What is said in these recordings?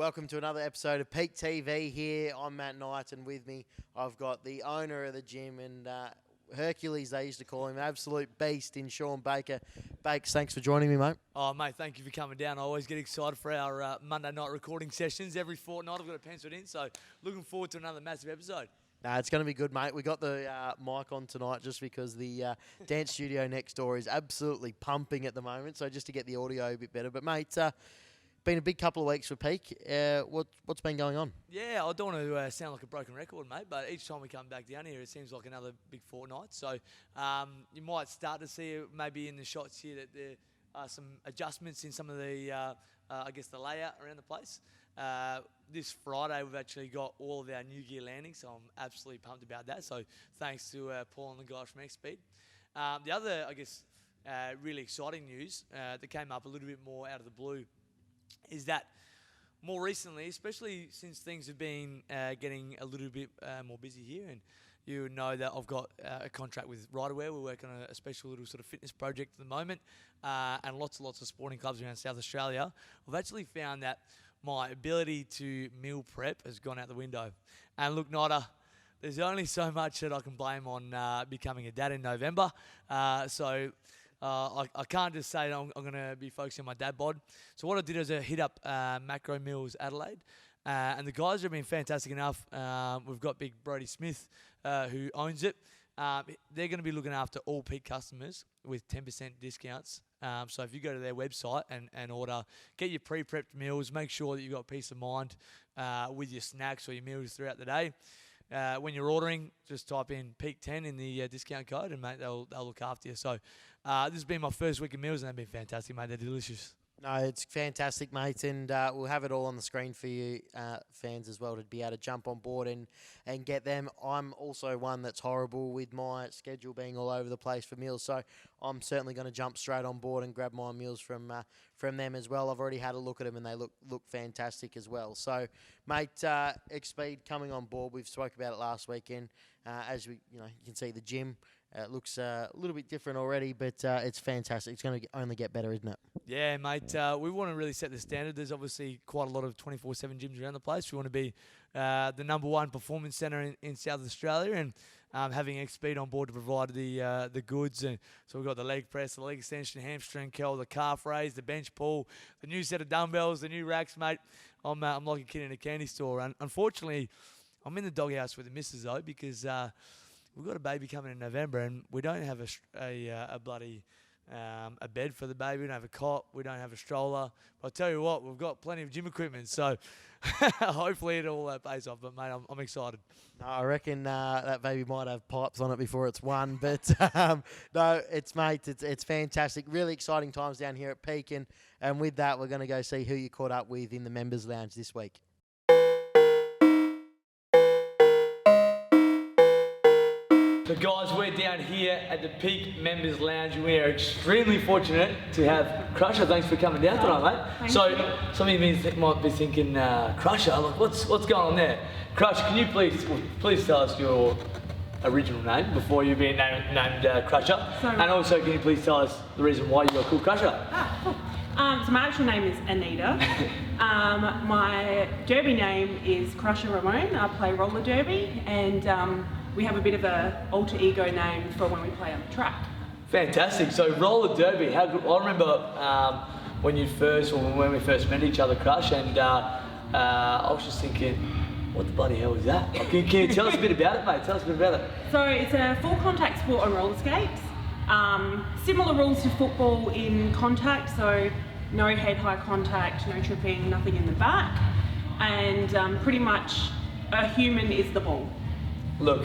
Welcome to another episode of PEAQ TV here. I'm Matt Knight, and with me I've got the owner of the gym and Hercules, they used to call him, an absolute beast in Sean Baker. Bakes, thanks for joining me, mate. Oh, mate, thank you for coming down. I always get excited for our Monday night recording sessions. Every fortnight I've got it penciled in, so looking forward to another massive episode. Nah, it's going to be good, mate. We got the mic on tonight just because the dance studio next door is absolutely pumping at the moment, so just to get the audio a bit better. But, mate, been a big couple of weeks for PEAQ. What's been going on? Yeah, I don't want to sound like a broken record, mate, but each time we come back down here, it seems like another big fortnight. So you might start to see maybe in the shots here that there are some adjustments in some of the, I guess, the layout around the place. This Friday, we've actually got all of our new gear landing, so I'm absolutely pumped about that. So thanks to Paul and the guys from X-Speed. The other, I guess, really exciting news that came up a little bit more out of the blue is that more recently, especially since things have been getting a little bit more busy here, and you know that I've got a contract with Riderwear. We're working on a special little sort of fitness project at the moment, and lots and lots of sporting clubs around South Australia. I've actually found that my ability to meal prep has gone out the window. And look, Nida, there's only so much that I can blame on becoming a dad in November. I can't just say I'm going to be focusing on my dad bod. So what I did is I hit up Macro Meals Adelaide, and the guys have been fantastic enough. We've got Big Brody Smith, who owns it. They're going to be looking after all PEAQ customers with 10% discounts. So if you go to their website and order, get your pre-prepped meals, make sure that you've got peace of mind with your snacks or your meals throughout the day. When you're ordering, just type in PEAQ10 in the discount code, and mate, they'll look after you. So this has been my first week of meals, and they've been fantastic, mate. They're delicious. No, it's fantastic, mate, and we'll have it all on the screen for you fans as well to be able to jump on board and get them. I'm also one that's horrible with my schedule being all over the place for meals, so I'm certainly going to jump straight on board and grab my meals from them as well. I've already had a look at them, and they look fantastic as well. So, mate, X-Speed coming on board. We've spoke about it last weekend. As you can see the gym. It looks a little bit different already, but it's fantastic. It's going to only get better, isn't it? Yeah, mate. We want to really set the standard. There's obviously quite a lot of 24/7 gyms around the place. We want to be the #1 performance centre in South Australia, and having X-Speed on board to provide the goods. And so we've got the leg press, the leg extension, hamstring curl, the calf raise, the bench pull, the new set of dumbbells, the new racks, mate. I'm like a kid in a candy store. And unfortunately, I'm in the doghouse with the missus though, because we've got a baby coming in November, and we don't have a bloody a bed for the baby. We don't have a cot. We don't have a stroller. But I'll tell you what, we've got plenty of gym equipment, so hopefully it all pays off. But, mate, I'm excited. No, I reckon that baby might have pipes on it before it's one. But, no, it's fantastic. Really exciting times down here at PEAQ. And with that, we're going to go see who you caught up with in the members' lounge this week. So guys, we're down here at the PEAQ Members Lounge, and we are extremely fortunate to have Crusher. Thanks for coming down tonight, mate. So some of you might be thinking, Crusher, like, what's going on there? Crusher, can you please tell us your original name before you're being named Crusher? And also, can you please tell us the reason why you are called Crusher? Cool. So my actual name is Anita. My derby name is Crusher Ramon. I play roller derby, and we have a bit of a alter ego name for when we play on the track. Fantastic. So roller derby, how good. I remember when we first met each other, Crush, and I was just thinking, what the bloody hell is that? Can you tell us a bit about it, mate? Tell us a bit about it. So it's a full contact sport on roller skates. Similar rules to football in contact, so no head-high contact, no tripping, nothing in the back, and pretty much a human is the ball. Look,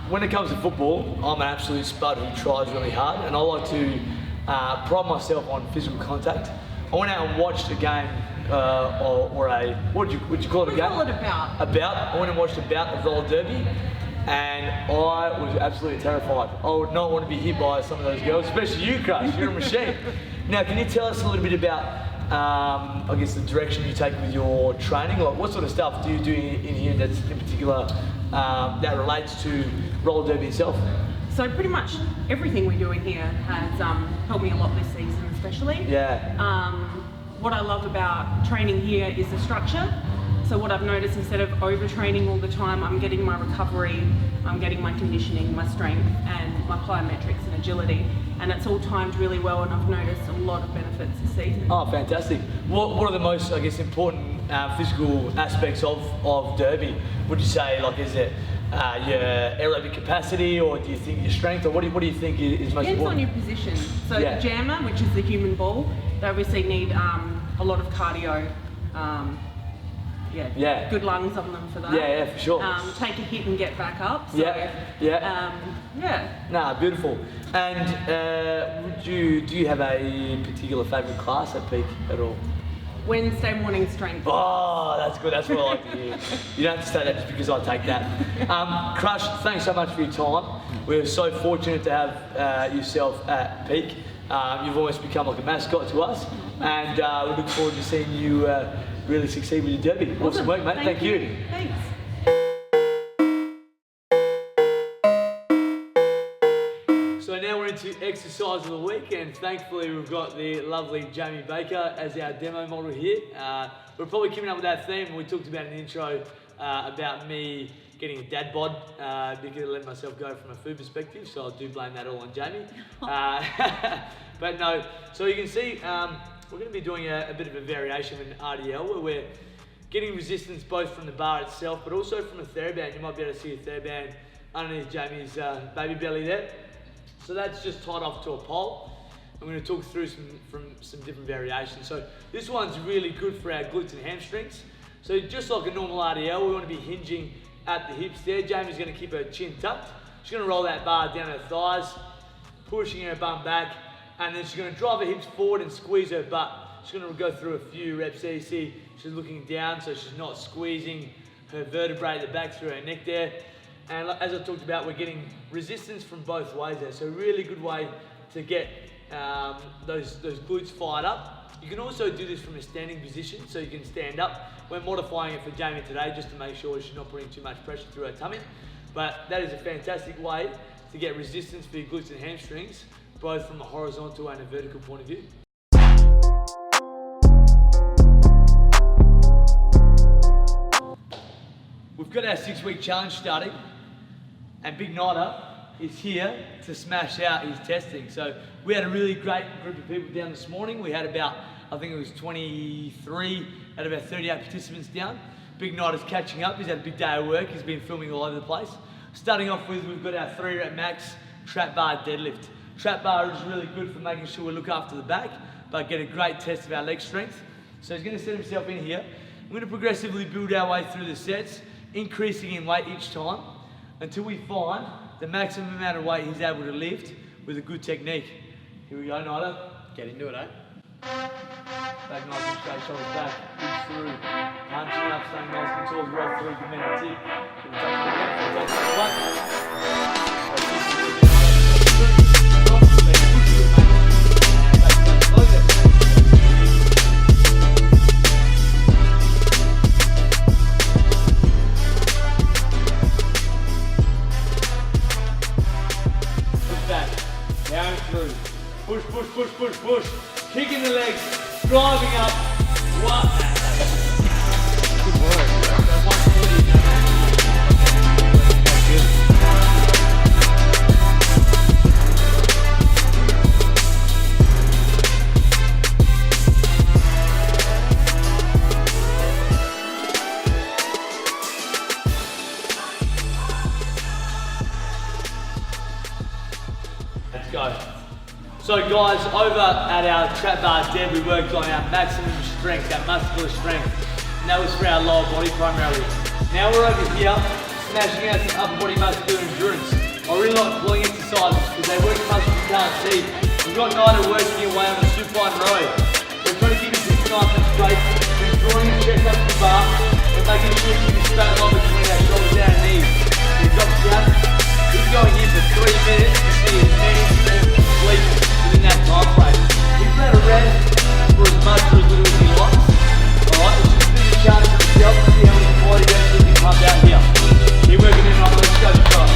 when it comes to football, I'm an absolute spud who tries really hard, and I like to pride myself on physical contact. I went out and watched a game, or a, would you call it a game? We call it a bout. A bout. I went and watched a bout of roller derby, and I was absolutely terrified. I would not want to be hit by some of those girls, especially you, Crush. You're a machine. Now, can you tell us a little bit about I guess the direction you take with your training? Like, what sort of stuff do you do in here that's in particular that relates to roller derby itself? So pretty much everything we do in here has helped me a lot this season, especially. Yeah. what I love about training here is the structure. So what I've noticed, instead of overtraining all the time, I'm getting my recovery, I'm getting my conditioning, my strength, and my plyometrics and agility. And it's all timed really well, and I've noticed a lot of benefits this season. Oh, fantastic. What are the most, I guess, important physical aspects of Derby? Would you say, like, is it your aerobic capacity, or do you think your strength, or what do you think is most Depends important? on your position. So the jammer, which is the human ball, they obviously need a lot of cardio. Good lungs on them for that. Yeah, for sure. Take a hit and get back up. So, Nah, beautiful. And do you have a particular favourite class at PEAQ at all? Wednesday morning strength. Oh, that's good. That's what I like to hear. You don't have to say that just because I take that. Crush, thanks so much for your time. We're so fortunate to have yourself at PEAQ. You've almost become like a mascot to us, and we look forward to seeing you really succeed with your Derby. Awesome work, mate. Thank you. Thanks. So now we're into exercise of the week, and thankfully we've got the lovely Jamie Baker as our demo model here. We're probably keeping up with that theme. We talked about in the intro about me getting a dad bod because I let myself go from a food perspective, so I do blame that all on Jamie. But no, so you can see we're going to be doing a bit of a variation with an RDL where we're getting resistance both from the bar itself but also from a TheraBand. You might be able to see a TheraBand underneath Jamie's baby belly there. So that's just tied off to a pole. I'm going to talk through some different variations. So this one's really good for our glutes and hamstrings. So just like a normal RDL, we want to be hinging at the hips there. Jamie's going to keep her chin tucked. She's going to roll that bar down her thighs, pushing her bum back, and then she's going to drive her hips forward and squeeze her butt. She's going to go through a few reps there. You see she's looking down, so she's not squeezing her vertebrae at the back through her neck there. And as I talked about, we're getting resistance from both ways there. So a really good way to get those glutes fired up. You can also do this from a standing position, so you can stand up. We're modifying it for Jamie today just to make sure she's not putting too much pressure through her tummy. But that is a fantastic way to get resistance for your glutes and hamstrings, both from a horizontal and a vertical point of view. We've got our 6-week challenge starting, and Big Nighter is here to smash out his testing. So we had a really great group of people down this morning. We had about, I think it was 23 out of our 38 participants down. Big Nighter's catching up. He's had a big day of work. He's been filming all over the place. Starting off with, we've got our 3-rep max trap bar deadlift. Trap bar is really good for making sure we look after the back, but get a great test of our leg strength. So he's going to set himself in here. We're going to progressively build our way through the sets, increasing in weight each time until we find the maximum amount of weight he's able to lift with a good technique. Here we go, Nighter. Get into it, eh? Back nice and straight, shoulders back, hips through, punching up, staying nice and tall as well, 3 good minutes. Tip. Give it up to the left, take it back. Down through. Push, push, push, push, push. Kicking the legs, driving up. What? Good work. Let's go. So guys, over at our trap bar dead, we worked on our maximum strength, our muscular strength, and that was for our lower body primarily. Now we're over here, smashing out some upper body muscular endurance. I really like pulling exercises because they work muscles you can't see. We've got Nighter working away on the supine row. We're trying to keep his hips nice and straight. We're drawing his chest up to the bar. We're making sure we keep his straight line between our shoulders and our knees. He drops down. He's going in for 3 minutes to see his knees complete within that time frame. He's let a rest for as much or as little as he likes. Alright, let's just do the challenge for himself and see how many quality reps he can pump out here. Keep working in, right? Let's go to try.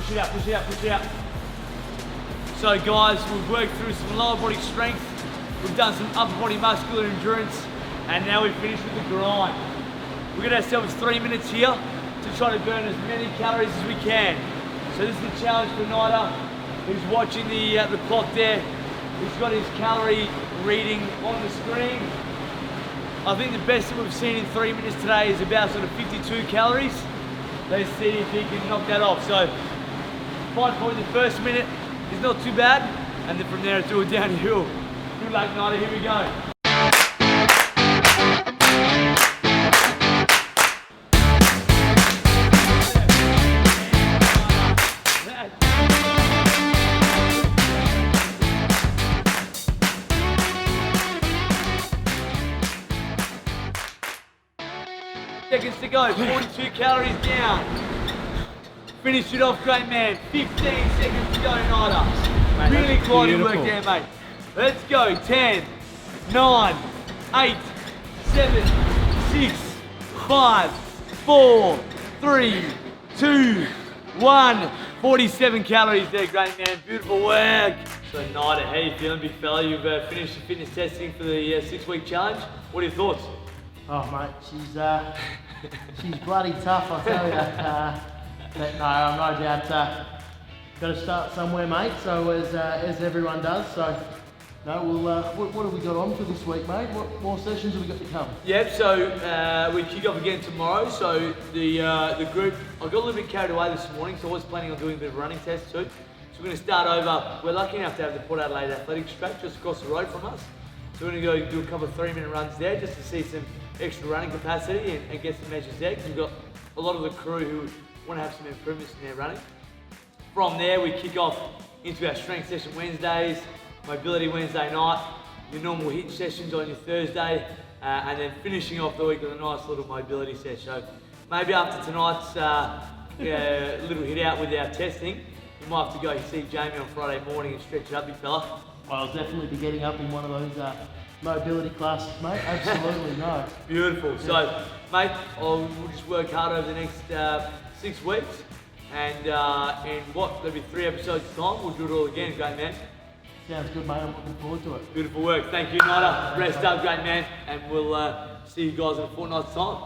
Push it out, push it out, push it out. So guys, we've worked through some lower body strength, we've done some upper body muscular endurance, and now we've finished with the grind. We've got ourselves 3 minutes here to try to burn as many calories as we can. So this is the challenge for Nida, who's watching the clock there. He's got his calorie reading on the screen. I think the best that we've seen in 3 minutes today is about sort of 52 calories. Let's see if he can knock that off. So 5 the first minute is not too bad, and then from there it's all downhill. Good luck, Nida, here we go. Seconds to go, 42 calories down. Finish it off, great man. 15 seconds to go, Nida. Really quality work there, mate. Let's go, 10, 9, 8, 7, 6, 5, 4, 3, 2, 1. 47 calories there, great man. Beautiful work. So Nida, how you feeling, big fella? You've finished the fitness testing for the 6-week challenge. What are your thoughts? Oh mate, she's bloody tough, I tell you. But no, I'm no doubt got to start somewhere, mate. So as everyone does. So no, we'll what have we got on for this week, mate? What more sessions have we got to come? Yep. So we kick off again tomorrow. So the group, I got a little bit carried away this morning, so I was planning on doing a bit of a running test too. So we're going to start over. We're lucky enough to have the Port Adelaide Athletics track just across the road from us. So we're going to go do a couple of 3-minute runs there just to see some extra running capacity and get some measures there, because we've got a lot of the crew who want to have some improvements in their running. From there, we kick off into our strength session Wednesdays, mobility Wednesday night, your normal HIIT sessions on your Thursday, and then finishing off the week with a nice little mobility session. So maybe after tonight's little hit out with our testing, you might have to go see Jamie on Friday morning and stretch it up, big fella. Well, I'll definitely be getting up in one of those mobility classes, mate. Absolutely, no. Beautiful. So, mate, we'll just work hard over the next 6 weeks, and in there'll be 3 episodes of time. We'll do it all again, great man. Sounds good, mate. I'm looking forward to it. Beautiful work. Thank you, Nida. Rest up, great man, and we'll see you guys in a fortnight's time.